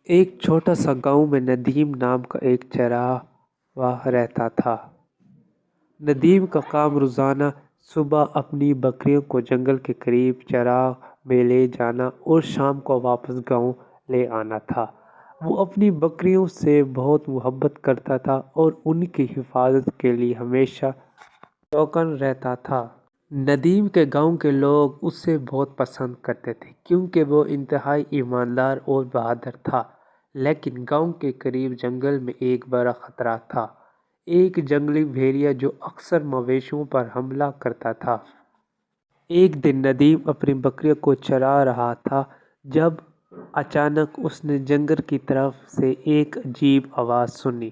एक छोटा सा गांव में नदीम नाम का एक चरवाहा रहता था। नदीम का काम रोजाना सुबह अपनी बकरियों को जंगल के करीब चरा में ले जाना और शाम को वापस गांव ले आना था। वो अपनी बकरियों से बहुत मोहब्बत करता था और उनकी हिफाजत के लिए हमेशा चौकन रहता था। नदीम के गांव के लोग उसे बहुत पसंद करते थे क्योंकि वो इंतहाई ईमानदार और बहादुर था। लेकिन गांव के करीब जंगल में एक बड़ा खतरा था। एक जंगली भेड़िया जो अक्सर मवेशियों पर हमला करता था। एक दिन नदीम अपनी बकरियों को चरा रहा था जब अचानक उसने जंगल की तरफ से एक अजीब आवाज़ सुनी।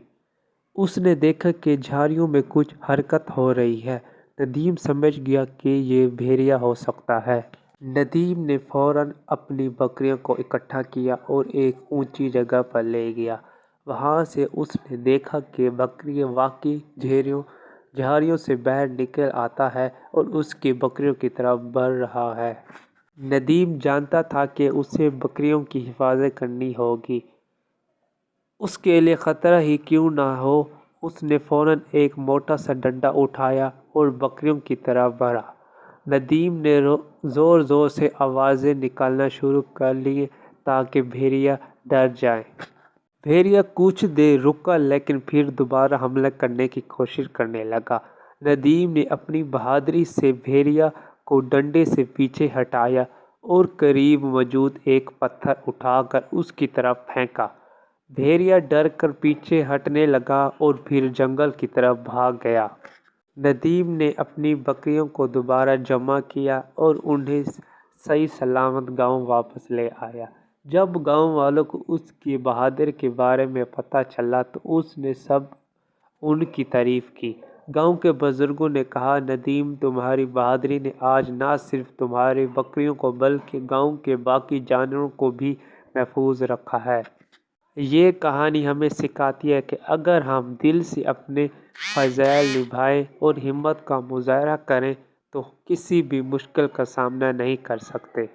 उसने देखा कि झाड़ियों में कुछ हरकत हो रही है। नदीम समझ गया कि ये भेड़िया हो सकता है। नदीम ने फौरन अपनी बकरियों को इकट्ठा किया और एक ऊंची जगह पर ले गया। वहां से उसने देखा कि बकरियां वाकई झाड़ियों से बाहर निकल आता है और उसकी बकरियों की तरफ बढ़ रहा है। नदीम जानता था कि उसे बकरियों की हिफाजत करनी होगी, उसके लिए खतरा ही क्यों ना हो। उसने फौरन एक मोटा सा डंडा उठाया और बकरियों की तरफ बढ़ा। नदीम ने जोर जोर से आवाज़ें निकालना शुरू कर ली ताकि भेड़िया डर जाए। भेड़िया कुछ देर रुका लेकिन फिर दोबारा हमला करने की कोशिश करने लगा। नदीम ने अपनी बहादुरी से भेड़िया को डंडे से पीछे हटाया और करीब मौजूद एक पत्थर उठाकर उसकी तरफ फेंका। भेड़िया डर कर पीछे हटने लगा और फिर जंगल की तरफ भाग गया। नदीम ने अपनी बकरियों को दोबारा जमा किया और उन्हें सही सलामत गांव वापस ले आया। जब गांव वालों को उसकी बहादुरी के बारे में पता चला तो उसने सब उनकी तारीफ की। गांव के बुजुर्गों ने कहा, नदीम, तुम्हारी बहादुरी ने आज ना सिर्फ तुम्हारी बकरियों को बल्कि गांव के बाकी जानवरों को भी महफूज रखा है। ये कहानी हमें सिखाती है कि अगर हम दिल से अपने फ़ज़ाइल निभाएं और हिम्मत का मुज़ाहरा करें तो किसी भी मुश्किल का सामना नहीं कर सकते।